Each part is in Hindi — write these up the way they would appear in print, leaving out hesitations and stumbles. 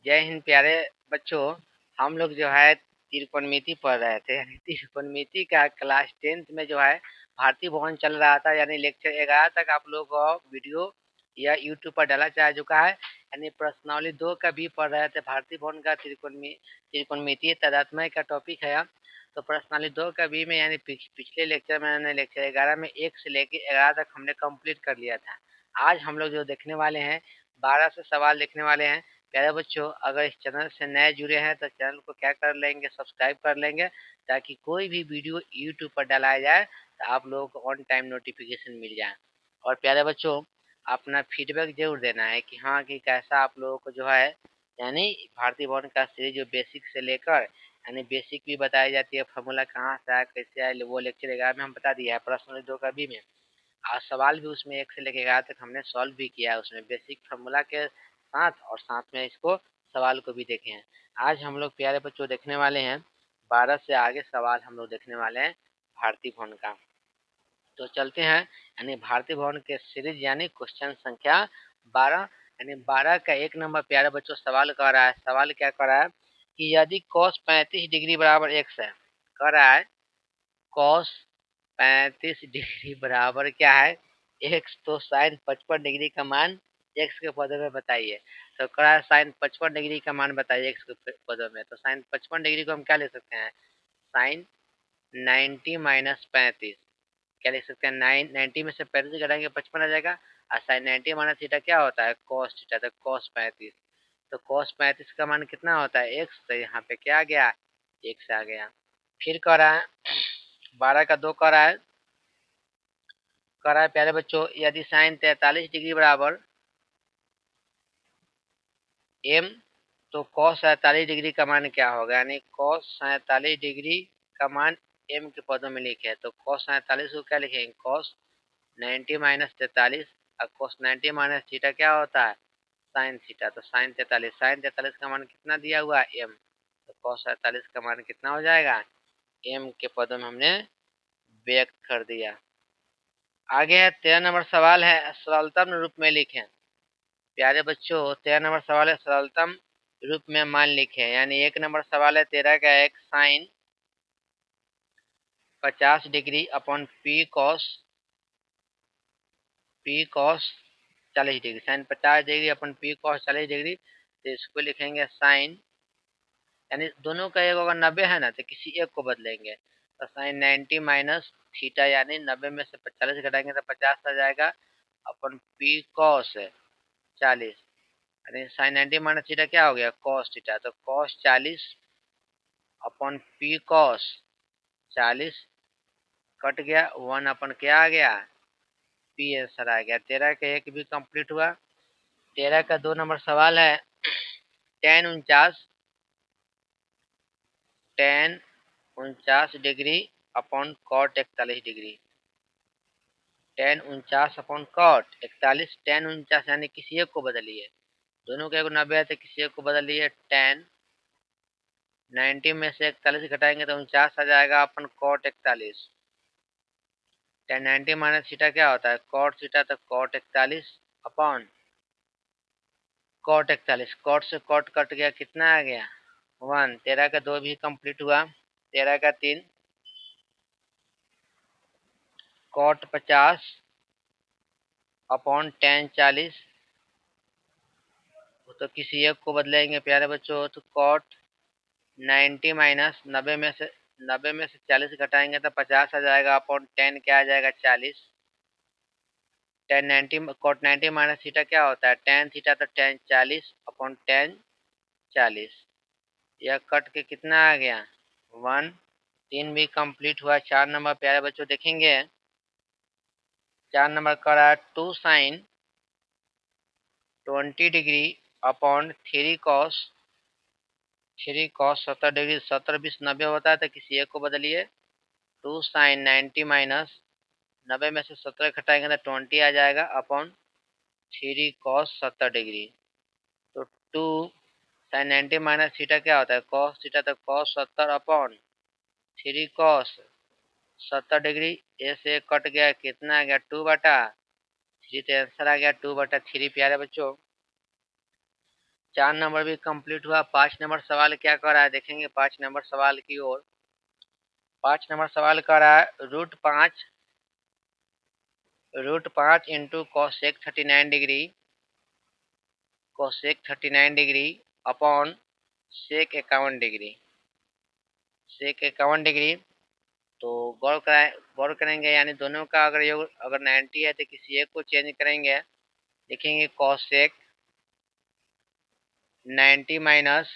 जय हिंद प्यारे बच्चों। हम लोग जो है त्रिकोणमिति पढ़ रहे थे। यानी त्रिकोणमिति का क्लास 10th में जो है भारतीय भवन चल रहा था। यानी लेक्चर 11 तक आप लोग को वीडियो या यूट्यूब पर डाला जा चुका है। यानी प्रश्नावली 2 का भी पढ़ रहे थे। भारतीय भवन का त्रिकोणमितीय तादात्म्य का टॉपिक है। तो प्रश्नावली 2 का भी में यानी पिछले लेक्चर में मैंने लेक्चर 11 में 1 से लेकर 11 तक हमने कंप्लीट कर लिया था। आज हम लोग जो देखने वाले हैं 12 से सवाल देखने वाले हैं। प्यारे बच्चों, अगर इस चैनल से नए जुड़े हैं तो चैनल को क्या कर लेंगे, सब्सक्राइब कर लेंगे, ताकि कोई भी वीडियो यूट्यूब पर डाला जाए तो आप लोगों को ऑन टाइम नोटिफिकेशन मिल जाए। और प्यारे बच्चों, अपना फीडबैक जरूर देना है कि हाँ कि कैसा आप लोगों को जो है यानी भारतीय भवन का सीरीज जो बेसिक से लेकर यानी बेसिक भी बताई जाती है, फार्मूला कहाँ से आया कैसे आया वो लेक्चर 11 में हम बता दिया है। प्रश्न 2 का भी में और सवाल भी उसमें 1 से लेकर 11 तक हमने सॉल्व भी किया है, उसमें बेसिक फार्मूला के साथ और साथ में इसको सवाल को भी देखे हैं। आज हम लोग प्यारे बच्चों देखने वाले हैं 12 से आगे सवाल हम लोग देखने वाले हैं भारतीय भवन का। तो चलते हैं यानी भारतीय भवन के सीरीज यानी क्वेश्चन संख्या 12 यानी 12 का 1 नंबर प्यारे बच्चों सवाल कर रहा है। सवाल क्या कर रहा है कि यदि cos 35 डिग्री बराबर x है, कर रहा है cos 35 डिग्री बराबर क्या है x, तो साइन 55 डिग्री का मान x के पदों में बताइए। तो करा साइन 55 डिग्री का मान बताइए x के पदों में। तो साइन 55 डिग्री को हम क्या लिख सकते हैं, साइन 90 माइनस 35 क्या लिख सकते हैं, 90 में से 35 घटाएंगे 55 आ जाएगा। और साइन 90 माइनस थीटा क्या होता है, cos थीटा, तो cos 35। तो cos 35 का मान कितना होता है x, तो यहाँ पे क्या आ गया x आ गया। फिर कह रहा है 12 का 2 कह रहा है प्यारे बच्चों यदि साइन 43 डिग्री बराबर m, तो cos 47 डिग्री का मान क्या होगा, यानी cos 47 डिग्री का मान m के पदों में लिखे। तो cos 47 को क्या लिखेंगे, cos 90 माइनस 43 और cos 90 माइनस थीटा क्या होता है, साइन थीटा। तो साइन 43 का मान कितना दिया हुआ है m, तो cos 47 का मान कितना हो जाएगा m के पदों में हमने व्यक्त कर दिया। आगे है 13 नंबर सवाल है सरलतम रूप में लिखें। प्यारे बच्चों 13 नंबर सवाल है सरलतम रूप में मान लिखें। यानी 1 नंबर सवाल है 13 का एक sine 50 degree upon P cos 40 degree, sine 50 degree upon P cos 40 degree. तो इसको लिखेंगे साइन, यानी दोनों का एक अगर 90 है ना तो किसी एक को बदलेंगे। तो साइन 90 माइनस थीटा यानी 90 में से 40 घटाएंगे तो 50 आ जाएगा अपन पी कॉस 40, यानी साइन 90 माइनस थीटा क्या हो गया कॉस थीटा। तो कॉस 40 अपन पी कॉस 40 कट गया, 1 अपन क्या आ गया पी आंसर आ गया। 13 का एक भी कंप्लीट हुआ। 13 का 2 नंबर सवाल है tan 49 degree upon cot 41 degree. Tan 49 upon cot 41, tan 49 यानी किसी एक को बदलिए, दोनों के 90 है तो किसी एक को बदलिए। टेन 90 में से 41 घटाएंगे तो 49 आ जाएगा अपन कॉट 41। टेन 90 माइनस थीटा क्या होता है कॉट थीटा, तो कॉट 41 अपॉन कॉट 41, कॉट से कॉट कट गया, कितना आ गया 1। 13 का 2 भी कंप्लीट हुआ। 13 का 3 कॉट 50 अपॉन टेन 40, तो किसी एक को बदलेंगे प्यारे बच्चों। तो कॉट 90 माइनस 90 में से 40 घटाएंगे तो 50 आ जाएगा अपॉन टेन क्या आ जाएगा 40। टेन 90 कॉट 90 माइनस थीटा क्या होता है टेन थीटा, तो टेन 40 अपॉन टेन 40, यह कट के कितना आ गया 1। 3 भी कंप्लीट हुआ। 4 नंबर प्यारे बच्चों देखेंगे। 4 नंबर का रहा 2 sine 20 degree upon 3 cos 70 degree. 70 20 90 होता है तो किसी एक को बदलिए। 2 साइन 90 माइनस 90 में से 17 घटाएंगे तो 20 आ जाएगा अपॉन 3 कॉस 70 डिग्री। तो 2 साइन 90 माइनस थीटा क्या होता है कॉस थीटा, तो कॉस 70 अपॉन 3 कॉस 70 डिग्री। ए से कट गया, कितना आ गया 2/3, तो आंसर आ गया 2/3 प्यारे बच्चों। 4 नंबर भी कंप्लीट हुआ। 5 नंबर सवाल क्या कर रहा है देखेंगे 5 नंबर सवाल की ओर। 5 नंबर सवाल कर रहा है root 5 into cosec 39 degree upon sec 51 degree. तो गौर करेंगे यानी दोनों का अगर योग अगर 90 है तो किसी एक को चेंज करेंगे। लिखेंगे कॉसेक 90 माइनस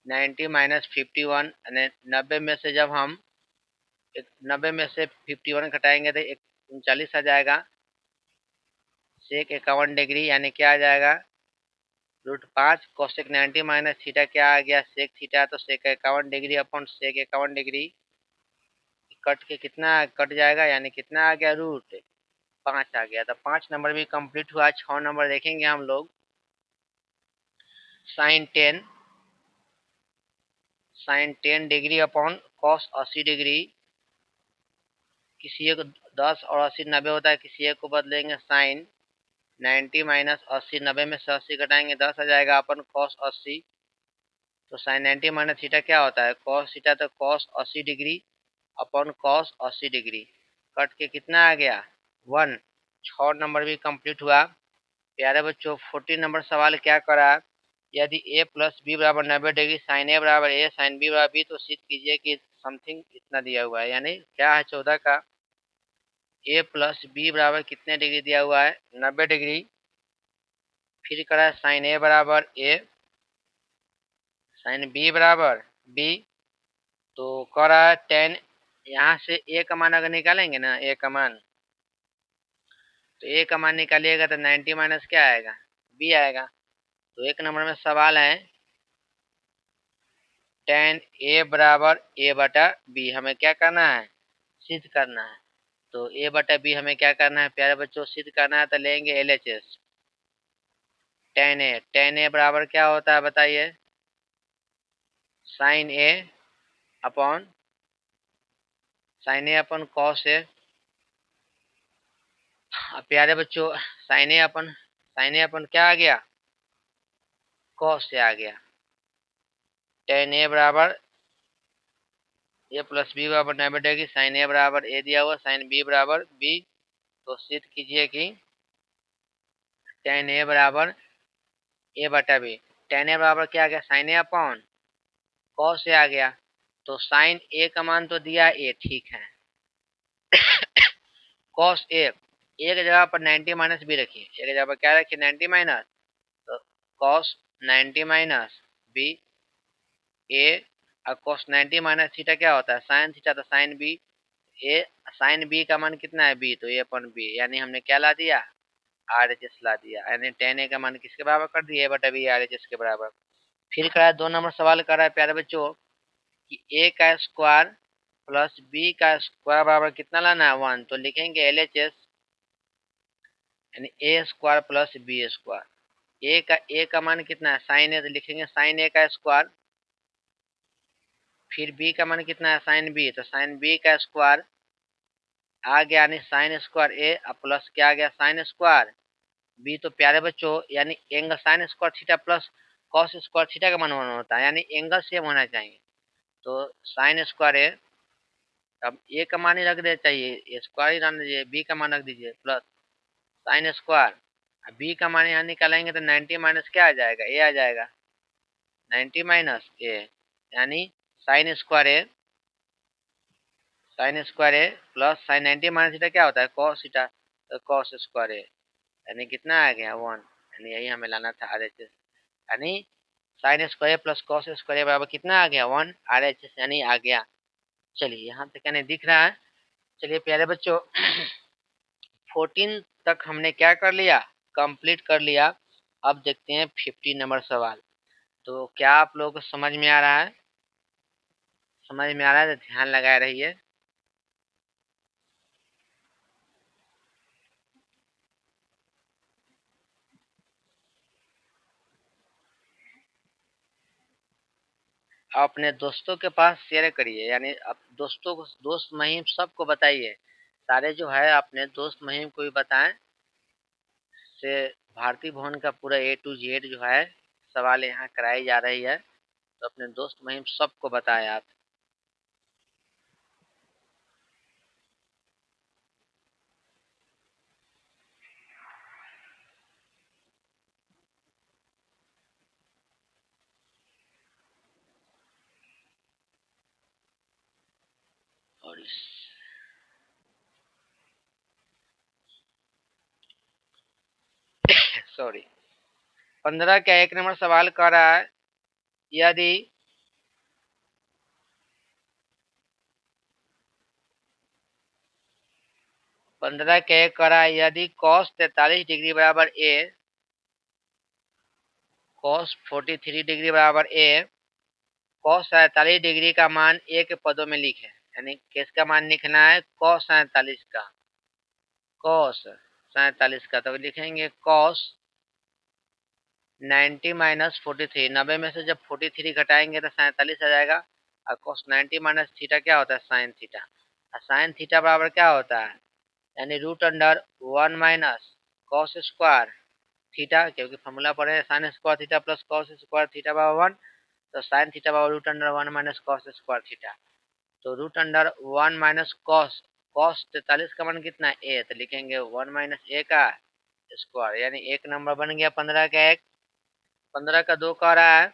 51। 90 में से जब हम 90 में से 51 घटाएंगे तो 39 आ जाएगा। सेक 51 डिग्री यानी क्या आ जाएगा रूट 5 कॉसेक 90 माइनस थीटा क्या आ गया सेक थीटा। तो sec 51 degree upon sec 51 degree cut के कितना कट जाएगा यानी कितना आ गया रूट 5 आ गया। तो 5 नंबर भी कंप्लीट हुआ। 6 नंबर देखेंगे हम लोग। Sine 10 degree upon cos 80 degree. किसी एक 10 और 80 90 होता है, किसी एक को बदलेंगे साइन 90 माइनस 80। 90 में से 80 घटाएंगे 10 आ जाएगा अपन कॉस 80। तो साइन 90 माइनस थीटा क्या होता है कॉस थीटा। तो cos 80 degree upon cos 80 degree cut के कितना आ गया 1। 6 नंबर भी कंप्लीट हुआ। प्यारे बच्चों 14 नंबर सवाल क्या करा। यदि a प्लस बी बराबर 90 डिग्री साइन ए बराबर ए साइन बी बराबर बी तो सिद्ध कीजिए कि समथिंग इतना दिया हुआ है। यानी क्या है 14 का a प्लस बी बराबर कितने डिग्री दिया हुआ है 90 डिग्री। फिर करा साइन ए बराबर ए साइन बी बराबर बी। तो करा 10। यहाँ से ए का मान अगर निकालेंगे ना ए का मान तो ए का मान निकालिएगा तो 90 माइनस क्या आएगा बी आएगा। तो 1 नंबर में सवाल है tan ए बराबर ए बटा बी हमें क्या करना है सिद्ध करना है। तो ए बटा बी हमें क्या करना है प्यारे बच्चों सिद्ध करना है। तो लेंगे LHS tan ए बराबर क्या होता है बताइए sign A upon cos A. प्यारे बच्चों साइन ए अपन क्या आ गया कॉस से आ गया। tan ए बराबर ए प्लस बी बराबर 90 डिग्री साइन ए बराबर ए दिया हुआ साइन बी बराबर बी। तो सिद्ध कीजिए कि tan ए बराबर ए बटा बी। tan ए बराबर क्या आ गया साइन ए अपॉन कॉस से आ गया। तो साइन ए का मान तो दिया ए ठीक है कॉस ए की जगह पर 90 माइनस बी रखिए। ए की जगह पर क्या रखिए 90 माइनस तो कॉस 90 माइनस बी ए और कॉस 90 माइनस थीटा क्या होता है साइन थीटा। तो साइन बी ए साइन बी का मान कितना है बी तो ए अपन बी यानी हमने क्या ला दिया RHS ला दिया। यानी tan ए का मान किसके बराबर कर दिया ए बटा बी RHS के बराबर। फिर करा 2 नंबर सवाल कर रहा है प्यारे बच्चों कि ए का स्क्वायर प्लस बी का स्क्वायर बराबर कितना लाना है 1। तो लिखेंगे LHS यानी ए स्क्वायर प्लस बी स्क्वायर। ए का मान कितना है साइन ए तो लिखेंगे साइन ए का स्क्वायर। फिर बी का मान कितना है साइन बी तो साइन बी का स्क्वायर आ गया यानी साइन स्क्वायर ए और प्लस क्या आ गया साइन स्क्वायर बी। तो प्यारे बच्चों यानी angle sine square theta plus cos square theta का मान होता है यानी एंगल सेम होना चाहिए। तो साइन स्क्वायर ए अब ए का मान ही रख दे चाहिए स्क्वायर ही रहने दीजिए बी का मान रख दीजिए प्लस साइन स्क्वायर बी का मान यहाँ निकालेंगे तो 90 माइनस क्या आ जाएगा ए आ जाएगा 90 माइनस ए यानी साइन स्क्वायर ए प्लस साइन 90 माइनस थीटा क्या होता है कॉस थीटा। तो कॉस स्क्वायर ए यानी कितना आ गया 1 यानी यही हमें लाना था RHS यानी sine square plus cos square बराबर कितना आ गया 1 RHS यानी आ गया। चलिए यहाँ तक यानी दिख रहा है। चलिए प्यारे बच्चों 14 तक हमने क्या कर लिया कंप्लीट कर लिया। अब देखते हैं 15 नंबर सवाल। तो क्या आप लोगों को समझ में आ रहा है तो ध्यान लगाए रहिए। अपने दोस्तों के पास शेयर करिए यानी आप दोस्तों को दोस्त महिम सबको बताइए। सारे जो है अपने दोस्त महिम को भी बताएं से भारतीय भवन का पूरा A to Z जो है सवाल यहाँ कराई जा रही है, तो अपने दोस्त महिम सबको बताएं आप। और इस सॉरी 15 का 1 नंबर सवाल कर रहा है, यदि 15 का 1 कर रहा है, यदि cos 43 डिग्री बराबर a, cos 43 डिग्री बराबर a, cos 47 डिग्री का मान a के पदों में लिखे। यानी किसका मान लिखना है? cos 47 का, cos 47 का। तो लिखेंगे cos 90 माइनस 43, 90 में से जब 43 घटाएंगे तो 47 आ जाएगा। और cos 90 माइनस थीटा क्या होता है? Sine theta. और साइन थीटा बराबर क्या होता है? यानी root under 1 minus cos square theta, क्योंकि फॉर्मूला पढ़े sine square theta plus cos square theta बराबर 1, तो साइन थीटा बराबर root under 1 minus cos square theta. तो root under 1 minus cos, cos 43 का मान कितना है? ए, तो लिखेंगे 1 माइनस ए का स्क्वायर। यानी एक नंबर बन गया 15 का 1। 15 का 2 कह रहा है,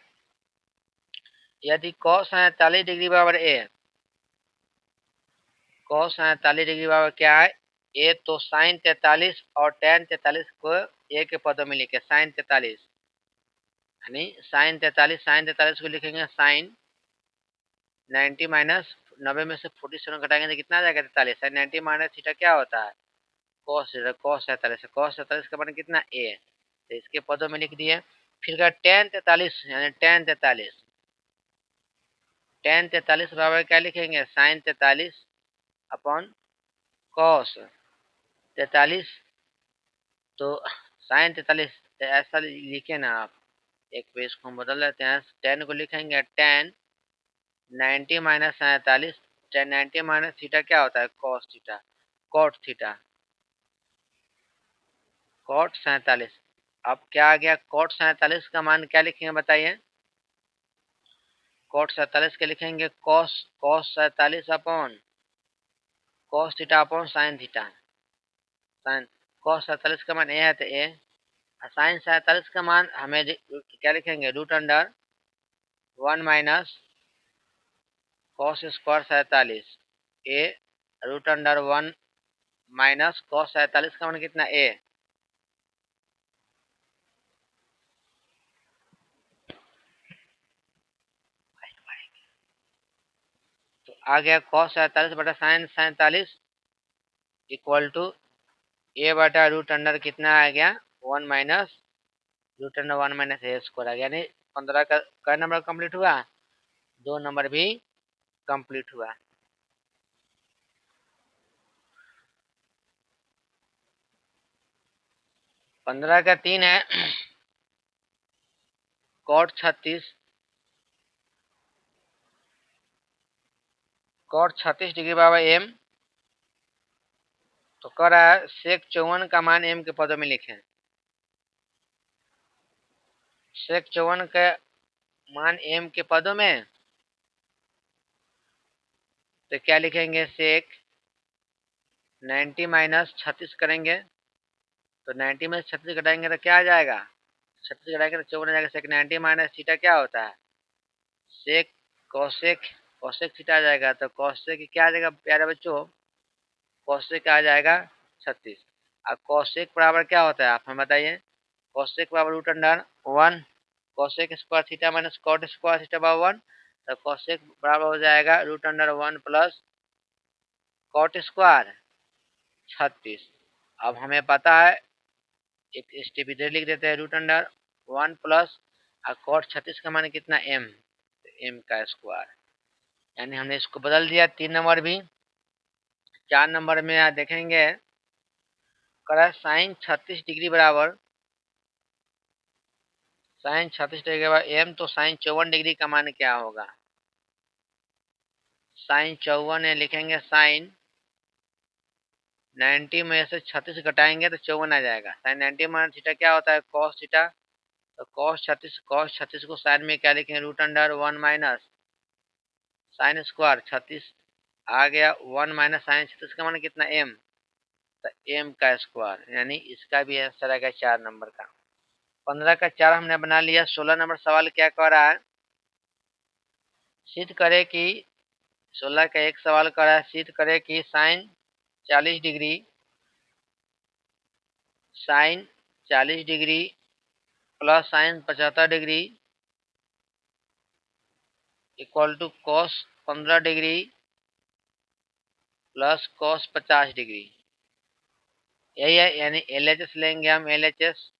यदि cos 47 डिग्री बराबर ए, cos 47 डिग्री बराबर क्या है? ए, तो साइन 43 और tan 43 को ए के पदों में लिखे, साइन 43 यानी साइन 43 को लिखेंगे साइन 90 माइनस 90 में से 47 घटाएंगे तो कितना आ जाएगा? 43। साइन 90 माइनस थीटा क्या होता है? cos, cos 47, cos 47 का मान कितना? ए, तो इसके पदों में लिख दिए। फिर का tan 43 यानी tan 43 बराबर क्या लिखेंगे? Sine 43 upon cos 43। तो साइन 43 ऐसा लिखे ना आप, एक पेज को हम बदल देते हैं, टेन को लिखेंगे tan 90 minus 47, tan 90 minus theta क्या होता है? Cos theta, cot theta, cot 47। अब क्या आ गया? कॉट 47 का मान क्या लिखेंगे बताइए? कॉट 47 के लिखेंगे cos, cos 47 upon cos theta upon sine theta. Sine cos 47 का मान ए है तो ए, साइन 47 का मान हमें क्या लिखेंगे? Root under 1 minus cos square 47 ए, रूट अंडर 1 माइनस कॉस 47 का मान कितना? ए। तो आ गया कॉस 47 बटा साइन 47 इक्वल टू ए बटा रूट अंडर कितना आ गया? 1 माइनस रूट अंडर 1 माइनस ए स्क्वायर आ गया। यानी 15 का नंबर कंप्लीट हुआ, 2 नंबर भी कंप्लीट हुआ। 15 का 3 है, कॉट 36, कॉट 36 डिग्री बराबर एम। तो कह रहा है सेक 54 का मान एम के पदों में लिखें। सेक 54 का मान एम के पदों में, तो क्या लिखेंगे? सेक 90 माइनस 36 करेंगे, तो 90 में से 36 घटाएंगे तो क्या आ जाएगा? 36 घटाएंगे तो 54 आ जाएगा। सेक 90 माइनस थीटा क्या होता है? सेक कोसेक, कोसेक थीटा आ जाएगा। तो कोसेक क्या आ जाएगा प्यारे बच्चों? कोसेक आ जाएगा 36। अब कोसेक बराबर क्या होता है आप हमें बताइए? कोसेक बराबर root under 1 cosec square theta minus cot square theta बराबर 1। तो कोसेक बराबर हो जाएगा root under 1 plus cot square 36। अब हमें पता है, एक स्टेप इधर लिख देते हैं, रूट अंडर 1 प्लस कॉट 36 का मान कितना? एम, एम का स्क्वायर। यानी हमने इसको बदल दिया। 3 नंबर भी। 4 नंबर में आप देखेंगे करा साइन 36 डिग्री बराबर, साइन 36 डिग्री बराबर एम, तो साइन 54 डिग्री का मान क्या होगा? साइन 54 है, लिखेंगे साइन 90 में से 36 घटाएंगे तो 54 आ जाएगा। साइन 90 माइनस थीटा क्या होता है? Cos theta. तो cos 36 को साइन में क्या लिखेंगे, √1 माइनस साइन स्क्वायर 36 आ गया, 1 माइनस साइन 36 का मान कितना, m, तो m का स्क्वायर, यानी इसका भी आंसर आएगा 4 नंबर का। 15 का 4 हमने बना लिया। 16 नंबर सवाल क्या कह रहा है, सिद्ध करे कि 16 का एक सवाल कर रहा है, सिद्ध करे कि sine 40 degree plus sine 75 degree equal to cos 15 degree plus cos 50 degree, यही है। यानी LHS लेंगे हम, LHS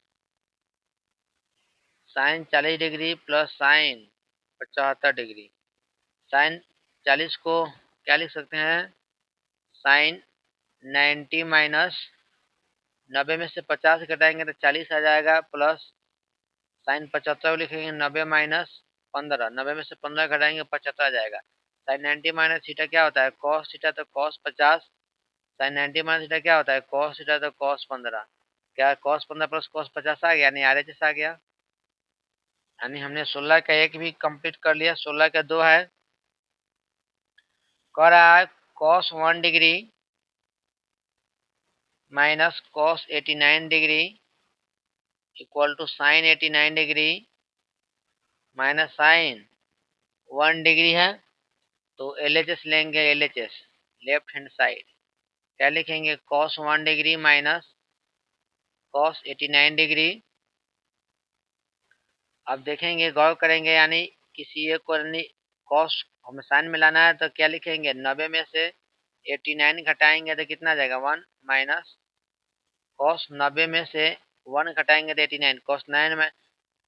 sine 40 degree plus sine 75 degree. Sine 40 को क्या लिख सकते हैं, साइन 90 माइनस 90 में से 50 घटाएंगे तो 40 आ जाएगा, प्लस साइन 75 लिखेंगे 90 माइनस 15, 90 में से 15 घटाएंगे 75 आ जाएगा। साइन 90 माइनस थीटा क्या होता है, कॉस थीटा, तो कॉस 50, साइन 90 माइनस थीटा क्या होता है, कॉस थीटा, तो कॉस 15, क्या कॉस 15 प्लस कॉस 50 आ गया, यानी RHS आ गया। यानी हमने 16 का एक भी कंप्लीट कर लिया। 16 का 2 है, कह रहा है cos 1 degree minus cos 89 degree equal to sine 89 degree minus sine 1 degree है। तो LHS लेंगे, LHS लेफ्ट हैंड साइड क्या लिखेंगे, cos 1 degree minus cos 89 degree. अब देखेंगे, गौर करेंगे, यानी किसी एक को cos हमें साइन में लाना है, तो क्या लिखेंगे, 90 में से 89 घटाएंगे तो कितना आ जाएगा, 1 माइनस cos 90 में से 1 घटाएंगे तो 89,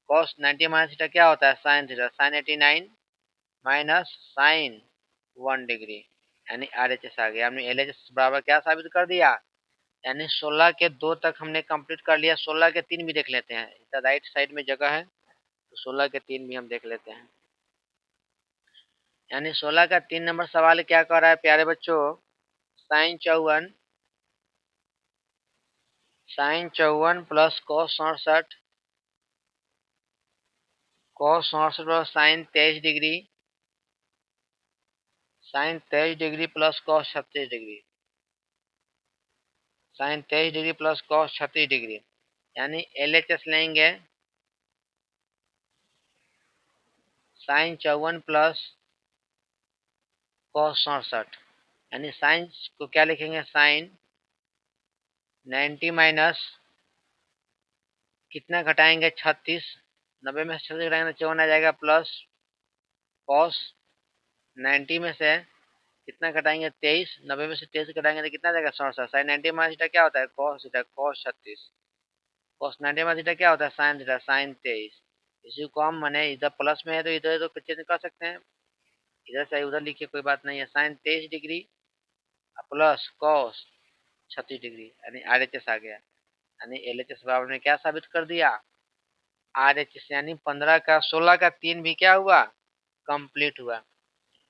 cos 90 माइनस थीटा क्या होता है, sine theta, sine 89 minus sine 1 degree, यानी RHS आ गया। हमने LHS बराबर क्या साबित कर दिया, यानी 16 के 2 तक हमने कंप्लीट कर लिया। 16 के 3 भी देख लेते हैं, इधर राइट साइड में जगह है, तो 16 के 3 भी हम देख लेते हैं। यानी 16 का 3 नंबर सवाल क्या कर रहा है प्यारे बच्चों, sine 54 plus cos 67 plus sine 23 degree plus cos 36 degree, यानी LHS लेंगे, साइन 54 प्लस cos 67, यानी साइन को क्या लिखेंगे, साइन 90 माइनस कितना घटाएंगे, 36, 90 में से 36 घटाएंगे तो 54 आ जाएगा, प्लस cos 90 में से कितना घटाएंगे, 23, 90 में से 23 घटाएंगे तो कितना आ जाएगा, 67। साइन 90 माइनस थीटा क्या होता है, cos theta, cos 36, cos 90 minus theta क्या होता है, साइन थीटा, साइन 23। इसी को हम माने इधर प्लस में है तो इधर तो चेंज कर सकते हैं, इधर से उधर लिखिए, कोई बात नहीं है। Sine 23 degree plus cos 36 degree, यानी RHS आ गया। यानी LHS बराबर में क्या साबित कर दिया, RHS, यानी 15 का 16 का 3 भी क्या हुआ, कंप्लीट हुआ।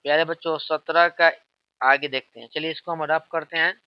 प्यारे बच्चों 17 का आगे देखते हैं, चलिए इसको हम रफ करते हैं।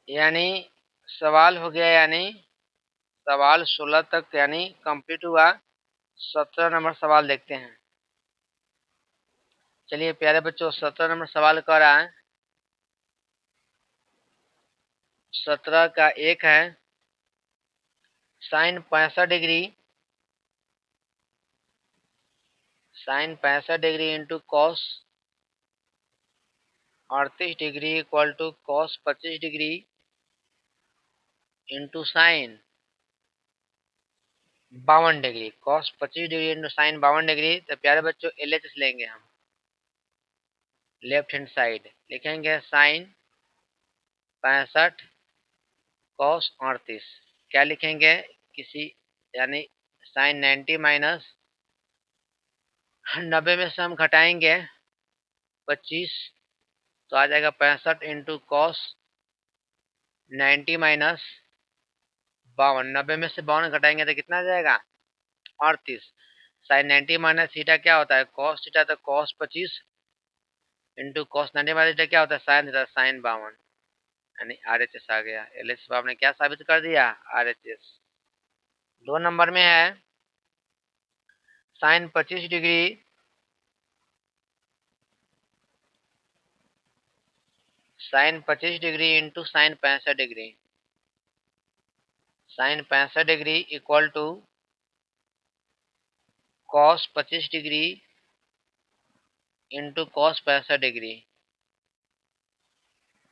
यानी सवाल हो गया, यानी सवाल 16 तक यानी कंप्लीट हुआ। 17 नंबर सवाल देखते हैं। चलिए प्यारे बच्चों 17 नंबर सवाल कर रहा है, 17 का एक है, sine 65 degree into cos 38 degree equal to cos 25 degree into sine 52 degree, cos 25 degree into sine 52 degree. तो प्यारे बच्चों LHS लेंगे हम, लेफ्ट हैंड साइड लिखेंगे साइन 65 कॉस 38। क्या लिखेंगे, किसी यानी साइन 90 माइनस 90 में से हम घटाएंगे 25, तो आ जाएगा 65 इंटू कॉस 90 माइनस 52। 90 में से 52 घटाएंगे तो कितना आ जाएगा 38। साइन 90 माइनस थीटा क्या होता है कॉस थीटा, तो cos 25 into cos 90 minus theta क्या होता है साइन थीटा, साइन 52, यानी RHS आ गया। LHS आपने क्या साबित कर दिया, RHS। 2 नंबर में है sine 25 degree into sine 65 degree. Sine 65 degree equal to cos 25 degree into cos 65 degree.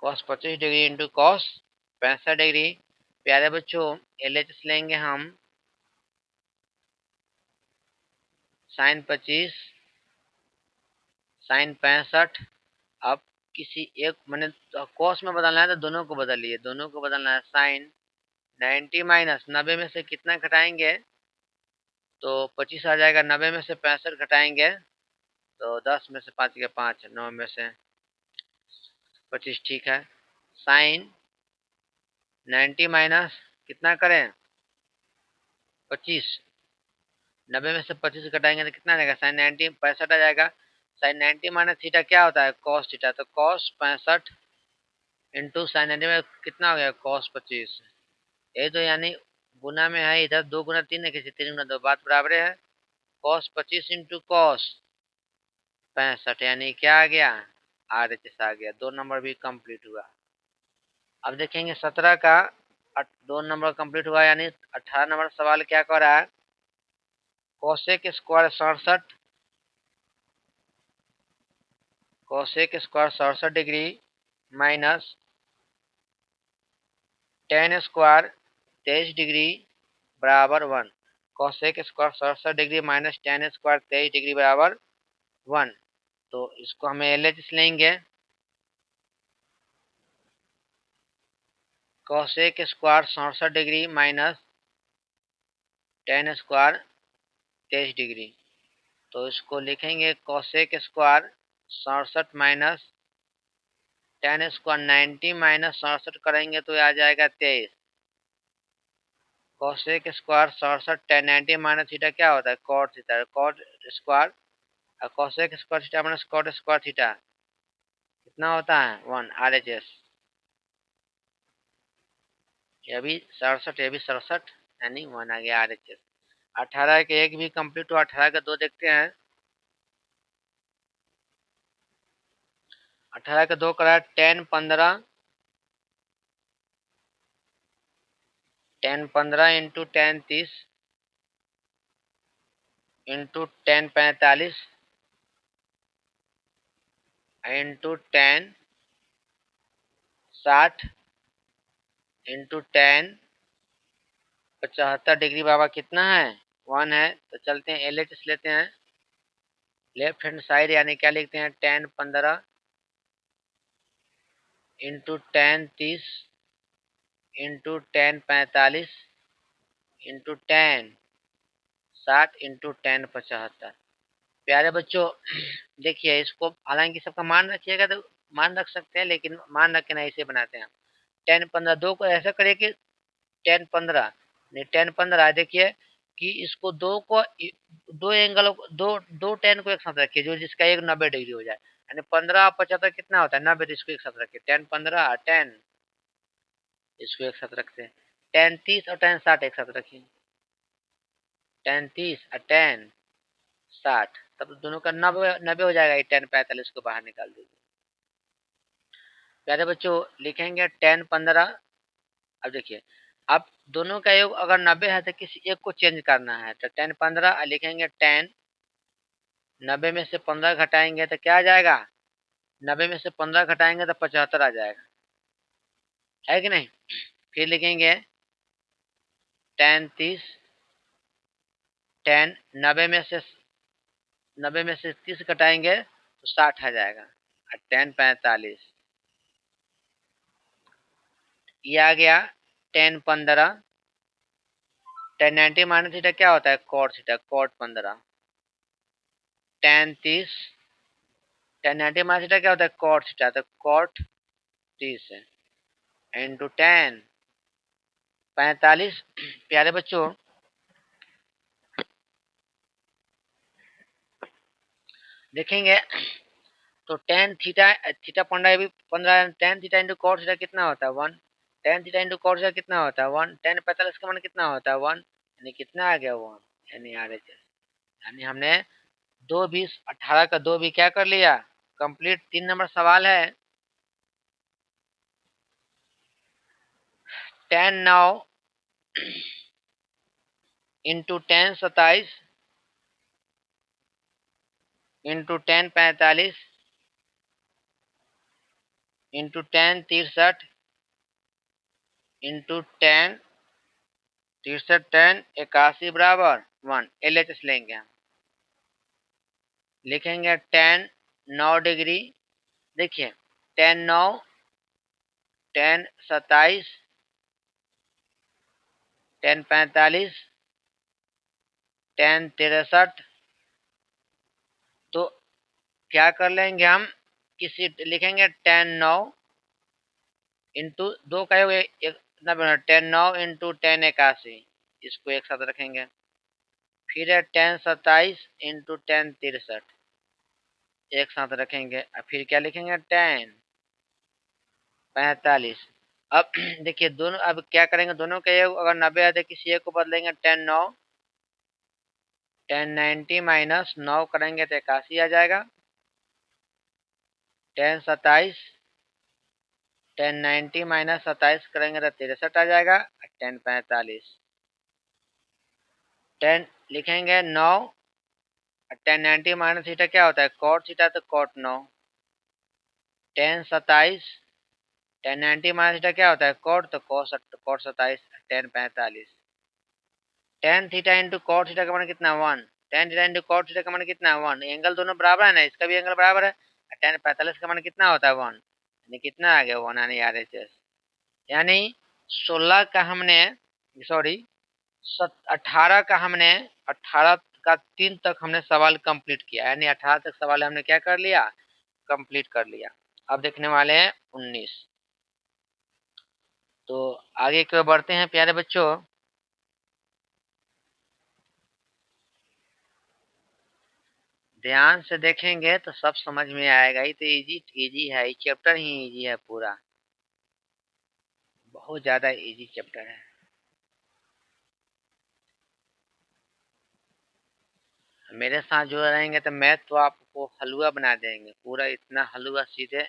Cos 25 degree into cos 65 degree. प्यारे बच्चों LHS लेंगे हम साइन 25 साइन 65। अब किसी एक मैंने कॉस में बदलना है तो दोनों को बदलिए, दोनों को बदलना है। साइन 90 माइनस 90 में से कितना घटाएंगे तो 25 आ जाएगा। 90 में से 65 घटाएंगे तो 10 में से 5 के 5, 9 में से 25, ठीक है। साइन 90 माइनस कितना करें 25, 90 में से 25 घटाएंगे तो कितना आ जाएगा साइन 90 65 आ जाएगा। साइन 90 माइनस थीटा क्या होता है कॉस थीटा, तो कॉस 65 इंटू साइन 90 में कितना हो गया कॉस 25। ये तो यानी गुना में है, इधर 2 गुना 3 है, किसी 3 गुना 2 बात बराबर है। कॉस 25 इंटू कॉस 65 यानी क्या आ गया RHS आ गया। 2 नंबर भी कंप्लीट हुआ। अब देखेंगे 17 का 2 नंबर कंप्लीट हुआ, यानी 18 नंबर सवाल क्या कर रहा है, cosec square 67 degree minus ten square 23 degree बराबर 1। Cosec square 67 degree minus ten square 23 degree बराबर 1। तो इसको हमें LHS लेंगे, cosec square 67 degree minus ten square 23 degree. तो इसको लिखेंगे cosec square 67 minus ten square 90 minus 67 करेंगे तो आ जाएगा 23। Cosec square 67 ten 90 minus theta क्या होता है कॉट थीटा, कॉट स्क्वायर और cosec square theta minus cot square theta कितना होता है 1 RHS। ये भी 67, ये भी 67, यानी 1 आ गया RHS। 18 के 1 भी कंप्लीट हुआ। 18 का 2 देखते हैं। 18 का 2 करा 10 15 into 10 30 into 10 45 into 10 60 into 10 75 degree बाबा कितना है 1 है। तो चलते हैं LHS लेते हैं, लेफ्ट हैंड साइड यानी क्या लिखते हैं 10 15 इंटू 10 30 इंटू 10 45 इंटू 10 60 इंटू 10 75। प्यारे बच्चों देखिए इसको, हालांकि सबका मान रखिएगा तो मान रख सकते हैं, लेकिन मान रख के ना इसे बनाते हैं। 10 15 2 को ऐसा करिए कि 10 15 नहीं 10 15 देखिए कि इसको दो को दो एंगल दो दो 10 को एक साथ रखिए जो जिसका एक 90 डिग्री हो जाए, यानी 15 और 75 कितना होता है 90। इसको एक साथ रखिए 10 15 10, इसको एक साथ रखते हैं। 10 30 और 10 60 एक साथ रखिए, 10 30 और 10 60, तब दोनों का 90 हो जाएगा। 10 45 को बाहर निकाल दीजिए। प्यारे बच्चों लिखेंगे 10 15। अब देखिए अब दोनों का योग अगर 90 है तो किसी एक को चेंज करना है, तो 10 15 लिखेंगे 10, 90 में से 15 घटाएंगे तो क्या आ जाएगा 90 में से 15 घटाएंगे तो 75 आ जाएगा, है कि नहीं। फिर लिखेंगे 10 30 10 90 में से 30 घटाएंगे तो 60 आ जाएगा। और 10 45 ये आ गया। 10 15 10 90 माइनस थीटा क्या होता है? Cot theta, cot 15। 10 30 10 90 minus theta क्या होता है? कॉट थीटा, तो कॉट 30 है इंटू 10 45। प्यारे बच्चों देखेंगे तो tan theta theta 15 tan theta into cot theta कितना होता है? 1। Tan theta into cot theta कितना होता है? 1। 10 45 का मान कितना होता है? 1। यानी कितना आ गया? 1। यानी RHS। यानी हमने 2 20 18 का 2 भी क्या कर लिया? कंप्लीट। 3 नंबर सवाल है। 10 9 इंटू 10 27 इंटू 10 45 इंटू 10 63 इंटू 10 63 10 81 बराबर 1। LHS लेंगे हम। लिखेंगे 10 9 डिग्री। देखिए 10 9 10 27 10 45 10 63। तो क्या कर लेंगे हम? किसी लिखेंगे 10 9 इंटू 2 का एक 10 9 इंटू 10 81। इसको एक साथ रखेंगे। फिर है 10 27 इंटू 10 63 एक साथ रखेंगे। और फिर क्या लिखेंगे? 10 45। अब देखिए दोनों, अब क्या करेंगे? दोनों के अगर 90 आते किसी एक को बदलेंगे। 10 9 10 90 माइनस 9 करेंगे तो 81 आ जाएगा। 10 27 10 90 माइनस 27 करेंगे तो 63 आ जाएगा। 10 45 10 लिखेंगे 9। 10 90 माइनस थीटा क्या होता है? कॉट थीटा, तो कॉट 9। 10 27 10 90 माइनस थीटा क्या होता है? कॉट, तो cot 27। 10 45 10 theta into cot theta का मान कितना? 1। 10 थीटा इंटू कॉट थीटा का मान कितना? 1। एंगल दोनों बराबर है ना, इसका भी एंगल बराबर है। 10 45 का मान कितना होता है? 1। यानी कितना आ गया? 1। यानी RHS। यानी 16 का हमने, सॉरी 18 का हमने 18 का 3 तक हमने सवाल कंप्लीट किया। यानी 18 तक सवाल हमने क्या कर लिया? कंप्लीट कर लिया। अब देखने वाले हैं 19। तो आगे की ओर बढ़ते हैं प्यारे बच्चों। ध्यान से देखेंगे तो सब समझ में आएगा। ये तो इजी इजी है, ये चैप्टर ही इजी है पूरा, बहुत ज्यादा इजी चैप्टर है। मेरे साथ जो रहेंगे तो मैथ तो आपको हलवा बना देंगे पूरा, इतना हलवा सीधे।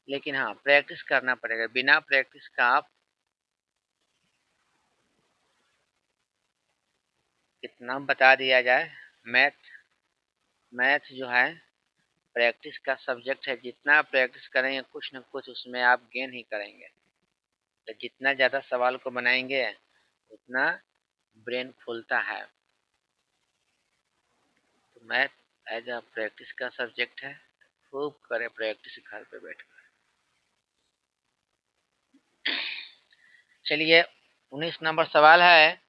लेकिन हाँ, प्रैक्टिस करना पड़ेगा, बिना प्रैक्टिस का आप कितना बता दिया जाए। मैथ मैथ जो है प्रैक्टिस का सब्जेक्ट है। जितना प्रैक्टिस करेंगे कुछ न कुछ उसमें आप गेन ही करेंगे। तो जितना ज़्यादा सवाल को बनाएंगे उतना ब्रेन खुलता है। तो मैथ एज अ प्रैक्टिस का सब्जेक्ट है। खूब करें प्रैक्टिस घर पे बैठ कर। चलिए 19 नंबर सवाल है।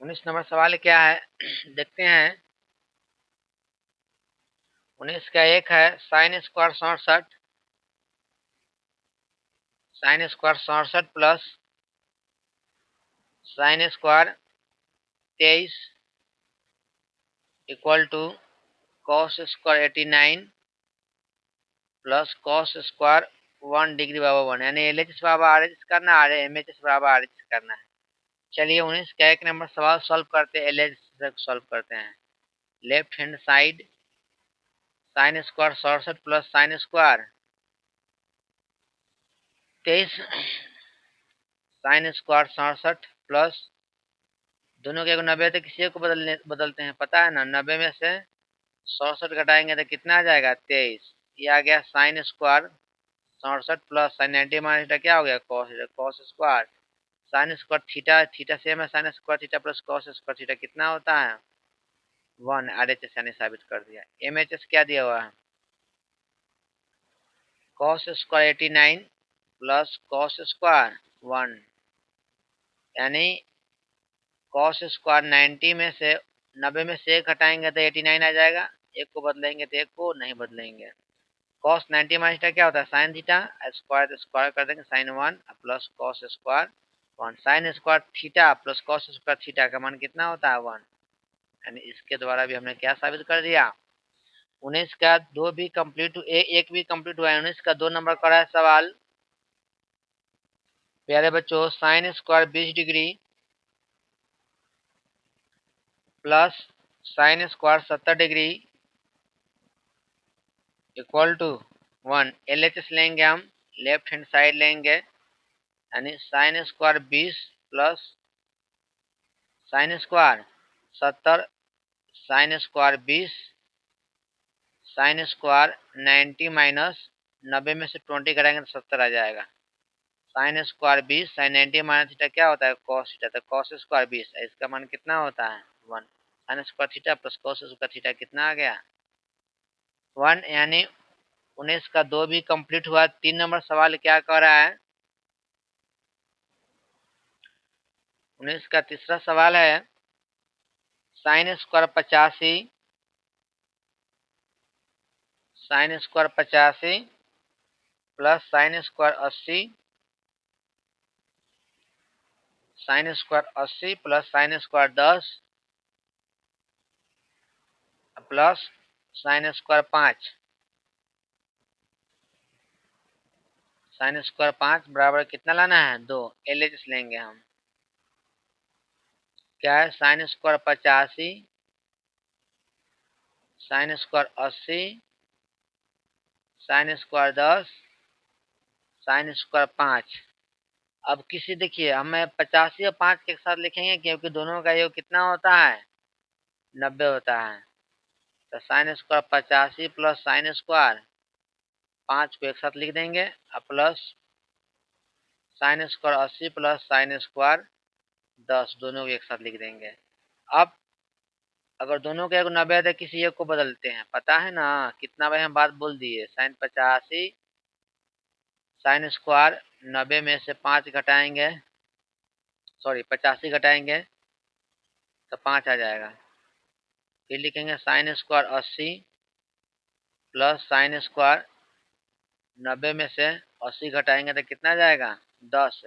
19 नंबर सवाल क्या है देखते हैं। 19 का एक है sine square 67 plus sine square 23 equal to cos square 89 plus cos square 1 degree बराबर 1। यानी LHS बराबर RHS करना है, MHS बराबर RHS करना है। चलिए 19 का एक नंबर सवाल सॉल्व करते हैं। LHS से सॉल्व करते हैं। Left hand side sign square 67 plus sine square 23 sign square 67 plus दोनों के 90 थे, किसी को बदलते हैं, पता है ना। 90 में से 67 घटाएंगे तो कितना आ जाएगा? 23। ये आ गया sine square 67 plus sine 90 minus theta क्या हो गया cos theta, cos square sine square theta, theta same है sine square theta plus cos square theta कितना होता है 1। RHS यानी साबित कर दिया। MHS क्या दिया हुआ है cos square 89 plus cos square 1 यानी कॉस स्क्वायर 90 में से 90 में से एक हटाएंगे तो 89 आ जाएगा, एक को बदलेंगे तो एक को नहीं बदलेंगे। कॉस 90 माइनस थीटा क्या होता है साइन थीटा, स्क्वायर तो स्क्वायर कर देंगे sine 1 plus cos square 1 sine square theta plus cos square theta का मान कितना होता है 1। यानी इसके द्वारा भी हमने क्या साबित कर दिया 19 का 2 भी कंप्लीट एक भी कंप्लीट हुआ है। 19 का 2 नंबर का है सवाल। प्यारे बच्चों sine square 20 degree plus sine square 70 degree equal to 1। LHS लेंगे हम, लेफ्ट हैंड साइड लेंगे यानी sine square 20 plus sine square 70 sine square 20 sine square 90 minus 90 में से 20 करेंगे तो 70 आ जाएगा। Sine square 20 sine 90 minus theta क्या होता है कॉस थीटा, तो कॉस स्क्वायर 20 इसका मान कितना होता है 1। Sine square theta plus cos square theta कितना आ गया 1। यानी 19 का 2 भी कंप्लीट हुआ। 3 नंबर सवाल क्या कह रहा है 19 का तीसरा सवाल है sine square 85 sign square 85 plus sine square 80 sine square 80 plus sine square 10 plus sine square 5 sine square 5 बराबर कितना लाना है 2। LHS लेंगे हम, क्या है sine square 85 sign square 80 sine square 10 sine square 5। अब किसी देखिए हमें 85 और 5 के साथ लिखेंगे क्योंकि दोनों का योग कितना होता है 90 होता है। तो sine square 85 plus sine square 5 को एक साथ लिख देंगे और plus sine square 80 plus sine square 10 दोनों को एक साथ लिख देंगे। अब अगर दोनों का एक 90 है तो किसी एक को बदलते हैं, पता है ना कितना भाई हम बात बोल दिए। साइन 85 साइन स्क्वायर 90 में से 5 घटाएंगे, सॉरी 85 घटाएंगे तो 5 आ जाएगा। फिर लिखेंगे sine square 80 plus sine square 90 में से 80 घटाएंगे तो कितना जाएगा 10।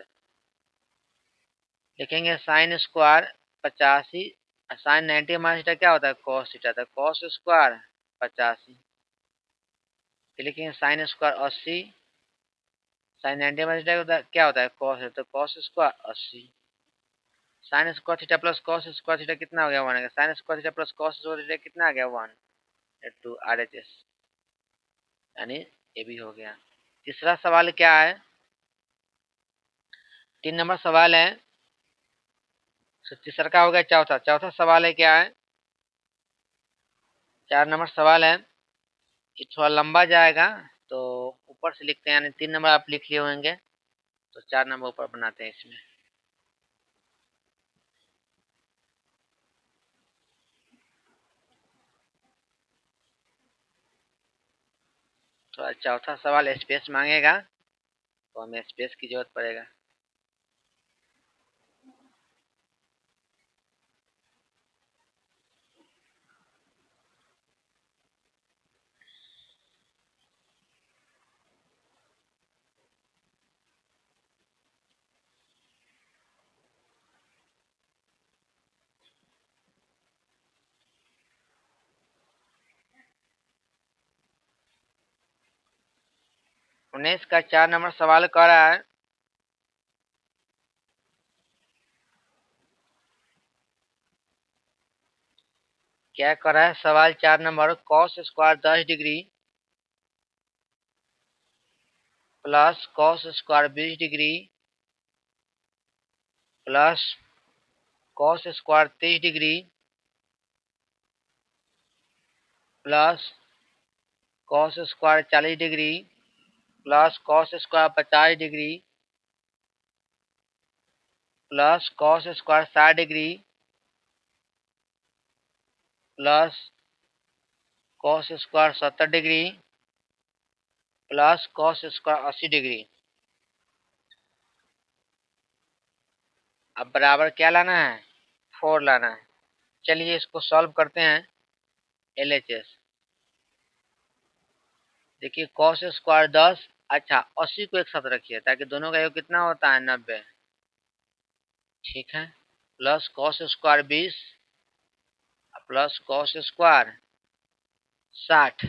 लिखेंगे sine square 85 sine 90 minus theta क्या होता है कॉस थीटा, तो कॉस स्क्वायर 85। फिर लिखेंगे sine square 80 sine 90 minus theta क्या होता है कॉस है, तो cos square 80। Sine square theta plus cos square theta कितना हो गया 1। Sine square theta plus cos square theta कितना आ गया 1 टू RHS, यानी ये भी हो गया। तीसरा सवाल क्या है 3 नंबर सवाल है, तीसरा का हो गया चौथा। चौथा सवाल है क्या है 4 नंबर सवाल है, ये थोड़ा लंबा जाएगा तो ऊपर से लिखते हैं, यानी 3 नंबर आप लिख लिए होंगे तो 4 नंबर ऊपर बनाते हैं इसमें। तो चौथा सवाल स्पेस मांगेगा तो हमें स्पेस की जरूरत पड़ेगा। 19 का 4 नंबर सवाल कह रहा है क्या कर रहा है सवाल 4 number cos square 10 degree plus cos square 20 degree plus cos square 30 degree plus cos square 40 degree plus cos square 50 degree plus cos square 60 degree plus cos square 70 degree plus cos square 80 degree. अब बराबर क्या लाना है? 4 लाना है। चलिए इसको सॉल्व करते हैं। LHS देखिए कॉस स्क्वायर 10, अच्छा 80 को एक साथ रखिए ताकि दोनों का योग कितना होता है? 90। ठीक है, plus cos square 20 plus cos square 60,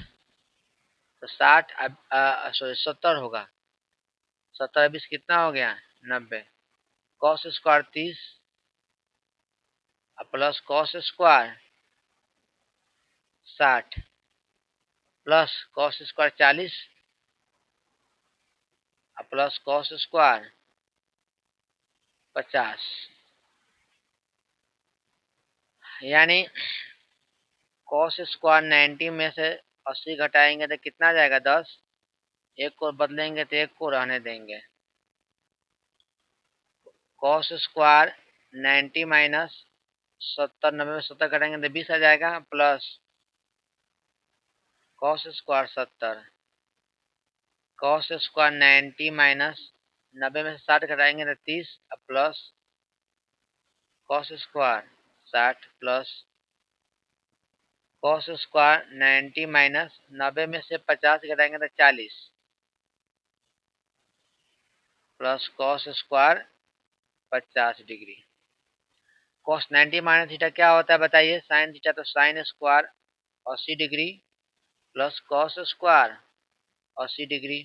तो 60 सॉरी 70 होगा। 70 20 कितना हो गया? 90। Cos square 30 plus cos square 60 plus cos square 40 plus cos square 50, यानी कॉस स्क्वायर 90 में से 80 घटाएंगे तो कितना जाएगा? 10। एक को बदलेंगे तो एक को रहने देंगे। कॉस स्क्वायर 90 माइनस 70, 90 में 70 घटाएंगे तो 20 आ जाएगा, plus cos square 70, cos square 90 minus 90 में से 60 घटाएंगे तो 30, plus cos square 60 plus cos square 90 minus 90 में से 50 घटाएंगे तो 40, plus cos square 50 degree. Cos 90 minus theta क्या होता है बताइए? साइन थीटा, तो sine square 80 degree plus cos square 80 degree.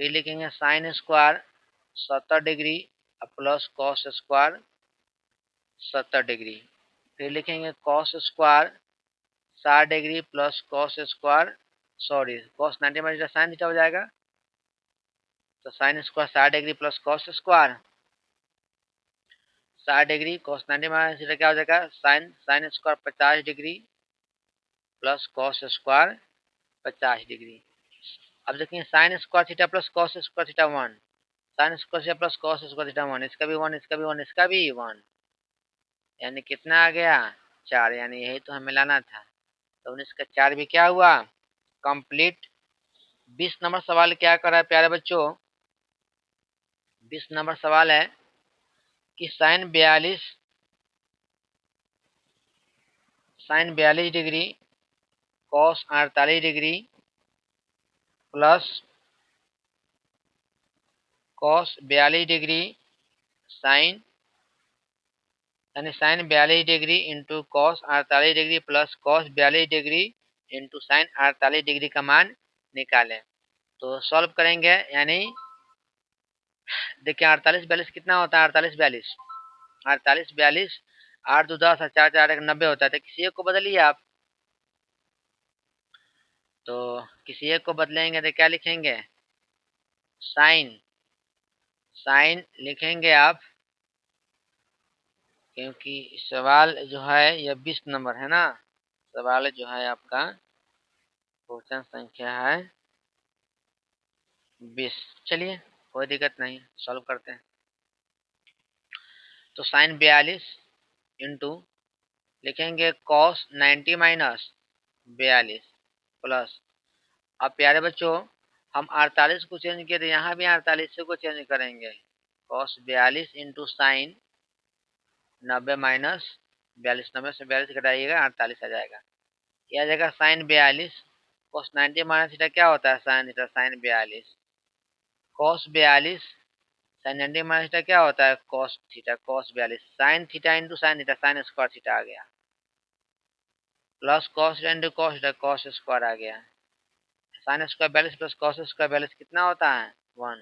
फिर लिखेंगे sine square 70 degree plus cos square 70 degree. फिर लिखेंगे cos square 60 degree plus cos square, sorry cos 90 minus sine theta हो जाएगा, तो sine square 60 degree plus cos square 60 degree, cos 90 minus theta क्या हो जाएगा? Sine sine square 50 degree plus cos square 50 degree. अब देखेंगे sine square theta plus cos square theta 1, sine square theta plus cos square theta 1, इसका भी 1, इसका भी 1, इसका भी 1, यानी कितना आ गया? 4, यानी यही तो हमें लाना था। तो 19 का 4 भी क्या हुआ? कंप्लीट। 20 नंबर सवाल क्या कर रहा है प्यारे बच्चों? 20 नंबर सवाल है कि sine 42 degree cos 48 degree plus cos 42 degree sine, यानी sine 42 degree into cos 48 degree plus cos 42 degree into sine 48 degree का मान निकालें। तो सॉल्व करेंगे, यानी देखिए 48 42 कितना होता है? 48 42 48 42 8 2 10 4 4 1 90 होता है। तो किसी एक को बदलिए आप, तो किसी एक को बदलेंगे तो क्या लिखेंगे? साइन साइन लिखेंगे आप, क्योंकि सवाल जो है यह 20 नंबर है ना। सवाल जो है आपका क्वेश्चन संख्या है 20। चलिए कोई दिक्कत नहीं, सॉल्व करते हैं। तो साइन 42 इंटू लिखेंगे कॉस 90 माइनस 42 प्लस, अब प्यारे बच्चों हम 48 को चेंज किए तो यहाँ भी 48 को चेंज करेंगे। कॉस 42 इंटू साइन 90 माइनस 42, 90 से 42 घटाइएगा 48 आ जाएगा। यह आ जाएगा साइन 42 कॉस 90 माइनस थीटा क्या होता है? Sine theta, sine 42 cos 42 sine 90 minus theta क्या होता है? Cos theta, cos 42 sine theta into sine theta, sine square theta आ गया, plus cos theta into cos theta, cos square आ गया। Sine square 42 plus cos square 42 कितना होता है? 1,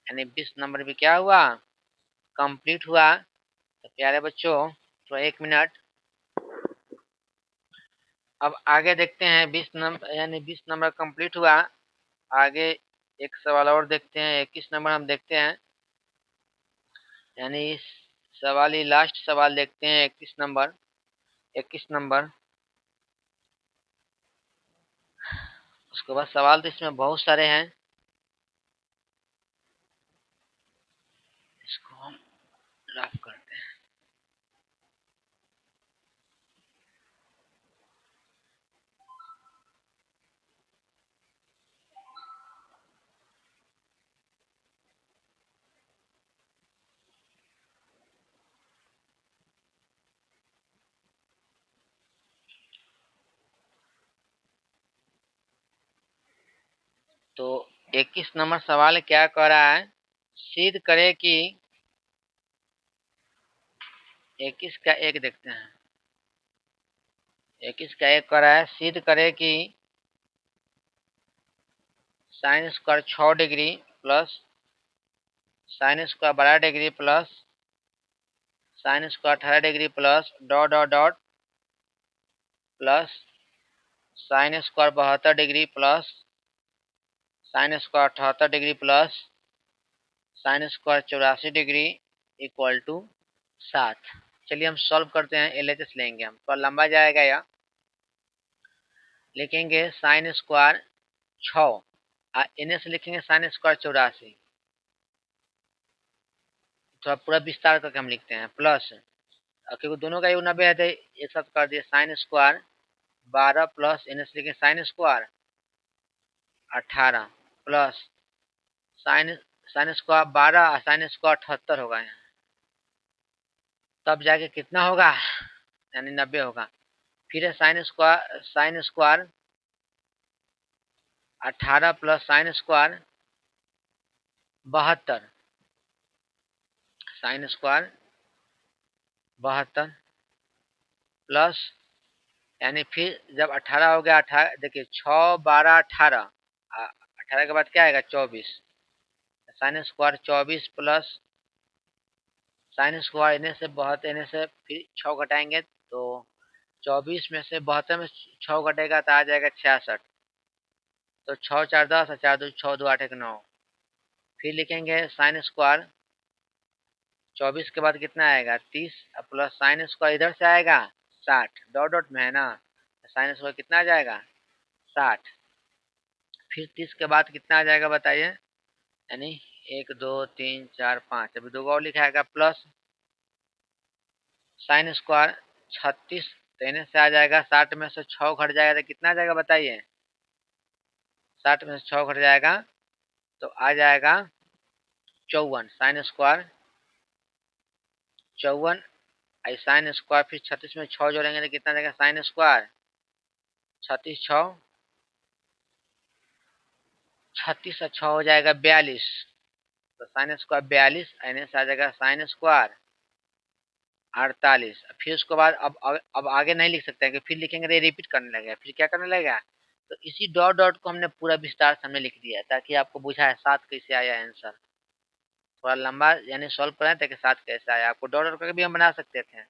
यानी 20 नंबर भी क्या हुआ? कंप्लीट हुआ। तो प्यारे बच्चों तो 1 मिनट, अब आगे देखते हैं। 20 नंबर यानी 20 नंबर कंप्लीट हुआ। आगे एक सवाल और देखते हैं, 21 नंबर हम देखते हैं, यानी इस सवाल ही लास्ट सवाल देखते हैं 21 नंबर। 21 नंबर, उसके बाद सवाल तो इसमें बहुत सारे हैं, इसको हम रफ करते हैं। तो 21 नंबर सवाल क्या कह रहा है, सिद्ध करे कि 21 का एक देखते हैं। 21 का एक कह रहा है, सिद्ध करे कि sine square 6 degree plus sine square 12 degree plus sine square 18 degree plus dot dot dot plus sine square 72 degree plus sine square 78 degree plus sine square 84 degree equal to 7। चलिए हम सॉल्व करते हैं। एलएचएस लेंगे हम, तो लंबा जाएगा या लिखेंगे साइन स्क्वायर 6 इन्हें से लिखेंगे साइन स्क्वायर 84। थोड़ा पूरा विस्तार करके हम लिखते हैं प्लस, क्योंकि दोनों का योग 90 है तो एक साथ कर दिए साइन स्क्वायर 12 प्लस इन्हें से लिखेंगे sine square 18 plus sign sine square 12 sign square 78 होगा यहाँ, तब जाके कितना होगा, यानी 90 होगा। फिर है sine square 18 plus sine square 72 sign square 72 plus, यानी फिर जब 18 हो गया, 18 देखिए 6 12 18 18 के बाद क्या आएगा 24 sine square 24 plus sine square इन्हें से 72 इन्हें से फिर 6 घटाएंगे तो 24 में से 72 में 6 घटेगा तो आ जाएगा 66। तो 6 4 10 4 2 6 2 8 1 9। फिर लिखेंगे साइन स्क्वायर 24 के बाद कितना आएगा 30 प्लस साइन स्क्वायर इधर से आएगा 60 डॉट डॉट में है ना, साइन स्क्वायर कितना आ जाएगा 60। फिर 30 के बाद कितना आ जाएगा बताइए, यानी 1 2 3 4 5 अभी दो और लिखाएगा प्लस साइन स्क्वायर 36 तो इन्हें से आ जाएगा 60 में से 6 घट जाएगा तो कितना आ जाएगा बताइए, 60 में से 6 घट जाएगा तो आ जाएगा 54 साइन स्क्वायर 54 साइन स्क्वायर फिर 36 में 6 जोड़ेंगे तो कितना जाएगा साइन स्क्वायर 36 6 36 और 6 हो जाएगा 42 तो साइन स्क्वायर 42 इन्हें से आ जाएगा साइन स्क्वायर 48। फिर उसके बाद अब आगे नहीं लिख सकते हैं कि फिर लिखेंगे तो ये रिपीट करने लगेगा, फिर क्या करने लगेगा, तो इसी डॉट डॉट को हमने पूरा विस्तार से हमने लिख दिया ताकि आपको बुझाए 7 कैसे आया आंसर। थोड़ा लंबा यानी सॉल्व कराएं ताकि 7 कैसे आया, आपको डॉट डॉट करके भी हम बना सकते थे।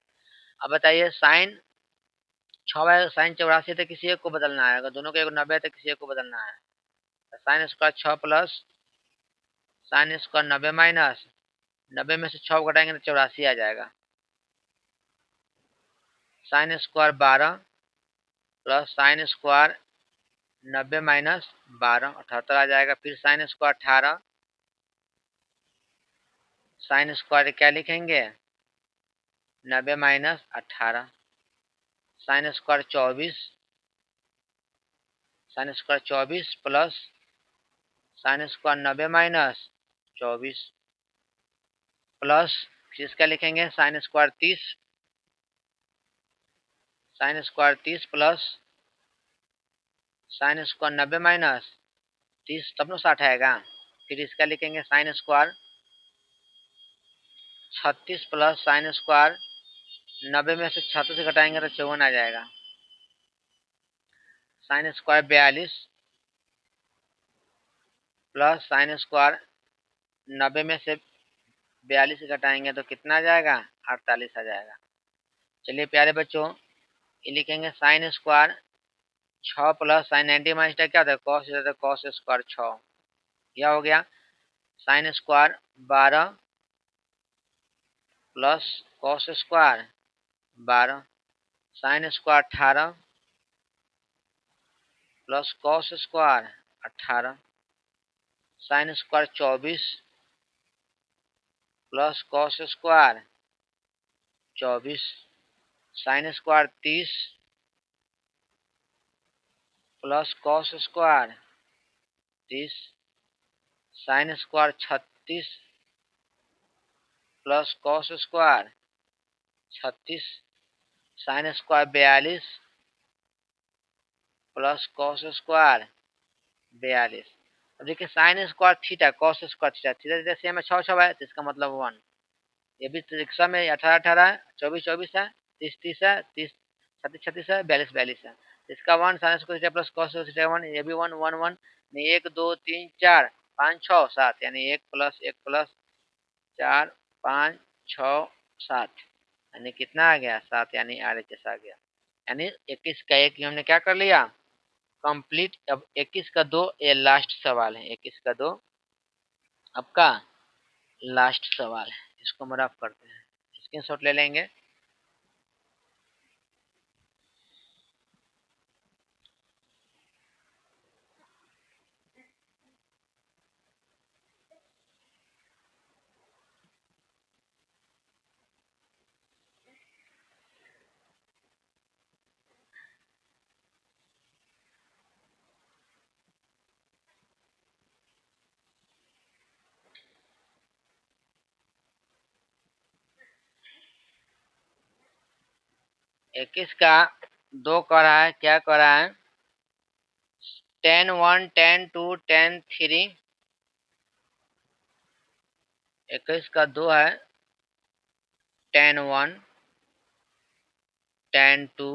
अब बताइए साइन 6 साइन 84 तो किसी एक को बदलना है, अगर दोनों का एक 90 तो किसी एक को बदलना है। Sine square 6 plus sine square 90 minus 90 में से 6 घटाएंगे तो 84 आ जाएगा। Sine square 12 plus sine square 90 minus 12 78 आ जाएगा। फिर साइन स्क्वायर 18 साइन स्क्वायर क्या लिखेंगे 90 minus 18 sine square 24 sine square 24 plus sine square 90 minus 24 plus फिर इसका लिखेंगे sine square 30 sine square 30 plus sine square 90 minus 30 तब ना 60 आएगा। फिर इसका लिखेंगे sine square 36 plus sine square 90 में से 36 घटाएंगे तो 54 आ जाएगा। Sine square 42 plus sine square 90 में से 42 घटाएंगे तो कितना आ जाएगा 48 आ जाएगा। चलिए प्यारे बच्चों, ये लिखेंगे sine square 6 plus sine 90 minus क्या होता है कॉस, कॉस स्क्वायर 6 यह हो गया। Sine square 12 plus cos square 12 sign square 18 plus cos square 18 sine square 24 plus cos square 24, sine square 30 plus cos square 30, sine square 36 plus cos square 36, sign square 42 plus cos square 42। अब देखिए sign square theta cos square theta theta theta same है, 6 6 है, तो इसका मतलब 1। ये भी रिक्शा में 18 18 है, 24 24 है, 30 30 है, 30 36 36 है, 42 42 है। इसका 1 sine square theta plus cos theta 1, ये भी 1 1 1 नहीं, 1 2 3 4 5 6 7, यानी 1 प्लस 4 5 6 7, यानी कितना आ गया 7, यानी RHS आ गया। यानी 21 का 1 हमने क्या कर लिया कंप्लीट। अब 21 का 2 ये लास्ट सवाल है, 21 का 2 आपका लास्ट सवाल है, इसको हम रफ करते हैं, स्क्रीनशॉट ले लेंगे। इक्कीस का 2 कर रहा है, क्या कर रहा है, 10 1 10 2 10 3। 21 का 2 है 10 1 10 2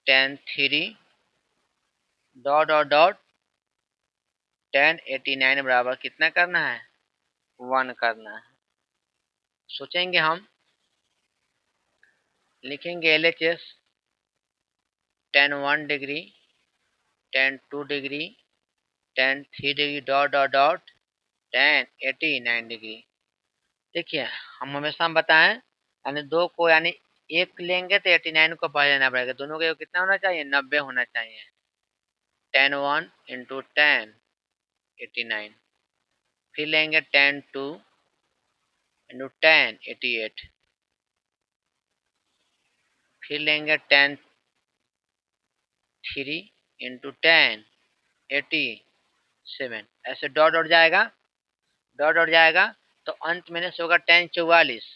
10 3 डॉट डॉट डॉट 10 89 बराबर कितना करना है 1 करना है। सोचेंगे हम, लिखेंगे LHS 10 1 degree 10 2 degree 10 3 degree dot dot dot 10 89 degree. देखिए हम हमेशा हम बताएं, यानी 2 को यानी 1 लेंगे तो 89 को पहले लेना पड़ेगा, दोनों का कितना होना चाहिए 90 होना चाहिए। 10 1 इंटू 10 89, फिर लेंगे 10 2 इंटू 10 88, फिर लेंगे 10 3 इंटू 10 87, ऐसे डॉट डॉट जाएगा, डॉट डॉट जाएगा, तो अंत में से होगा 10 44,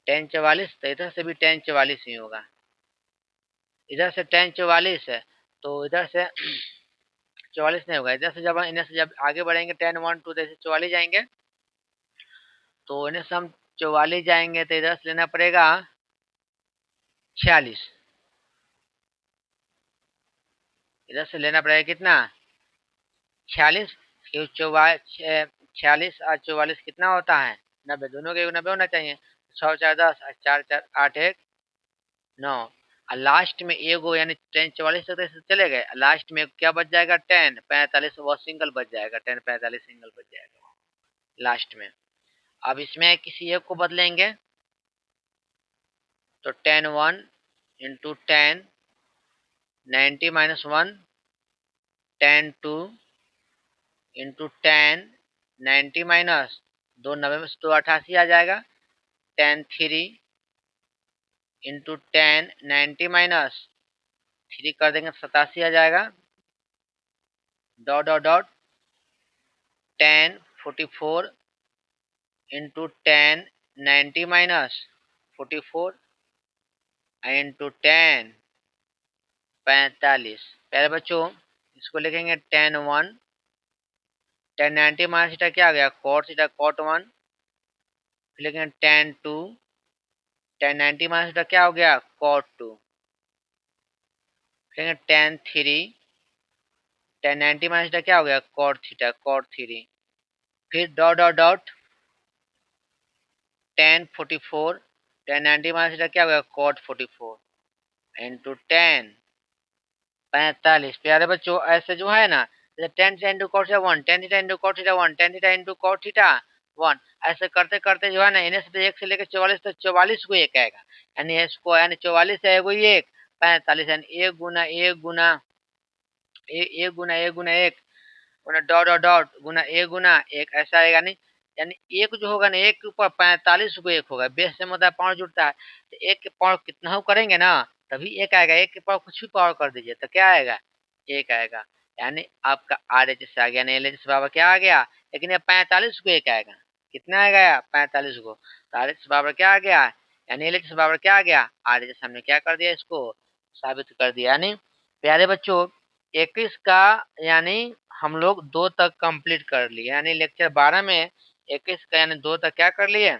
10 44, तो इधर से भी 10 44 ही होगा, इधर से 10 44 है, तो इधर से 44 नहीं होगा, इधर से जब इन्हें से जब आगे बढ़ेंगे 10 1 2 जैसे 44 जाएंगे, तो इन्हें से हम 44 जाएंगे तो इधर से लेना पड़ेगा 46, इधर से लेना पड़ेगा कितना 46, 46 और 44 कितना होता है 90, दोनों के 90 होना चाहिए। 6 4 10 4 4 8 1 9, और लास्ट में एगो यानी 10 44 तक तो चले गए, लास्ट में क्या बच जाएगा 10 45, वो सिंगल बच जाएगा, 10 45 सिंगल बच जाएगा लास्ट में। अब इसमें किसी एक को बदलेंगे, तो 10 1 इंटू 10 90 माइनस 1 10 2 इंटू 10 90 माइनस 2, 90 में से 2 88 आ जाएगा, 10 3 इंटू 10 90 माइनस 3 कर देंगे 87 आ जाएगा, dot dot dot 10 44 into 10 90 minus 44 into 10 45। पहले बच्चों इसको लिखेंगे 10 1, 10 90 माइनस थीटा क्या आ गया कॉट थीटा कॉट 1, फिर लिखेंगे 10 2, 10 90 माइनस थीटा क्या हो गया कॉट 2, फिर 10 3, 10 90 माइनस थीटा क्या हो गया कॉट थीटा कॉट 3, फिर dot dot dot 10 44, 10 90 minus theta क्या हो गया कॉट 44 इंटू 10 45। प्यारे बच्चों ऐसे जो है ना, जैसे 10 theta into cot theta 1, 10 theta into cot theta 1, 10 theta into cot theta 1, ऐसे करते करते जो है ना इन्हें से 1 से लेकर 44 तक 44 को एक आएगा, यानी इसको यानी 44 है कोई एक 45, यानी 1 गुना 1 गुना 1 गुना 1 गुना 1 गुना डॉट डॉट डॉट गुना एक ऐसा आएगा नहीं। यानी एक जो होगा ना, एक के ऊपर 45 को एक होगा, बेस से मतलब पावर जुड़ता है, तो एक के पावर कितना हो करेंगे ना तभी एक आएगा। एक के पावर कुछ भी पावर कर दीजिए तो क्या आएगा, एक आएगा। यानी आपका आर एच एस आ गया, एल एच एस बराबर क्या आ गया, लेकिन ये 45 को एक आएगा, कितना आएगा 45 को, तो आर एच एस बराबर क्या आ गया, यानी एल एच एस बराबर क्या आ गया, आर एच एस। हमने क्या कर दिया, इसको साबित कर दिया। यानी प्यारे बच्चों 21 का यानी हम लोग 2 तक कंप्लीट कर लिए, यानी लेक्चर 12 में 21 का यानी 2 तक क्या कर लिए,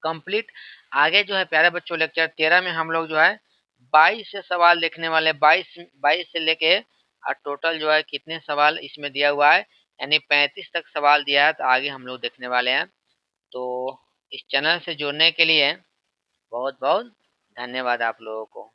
कंप्लीट। आगे जो है प्यारे बच्चों लेक्चर 13 में हम लोग जो है 22 से सवाल देखने वाले, 22 से लेके और टोटल जो है कितने सवाल इसमें दिया हुआ है, यानी 35 तक सवाल दिया है, तो आगे हम लोग देखने वाले हैं। तो इस चैनल से जुड़ने के लिए बहुत बहुत धन्यवाद आप लोगों को।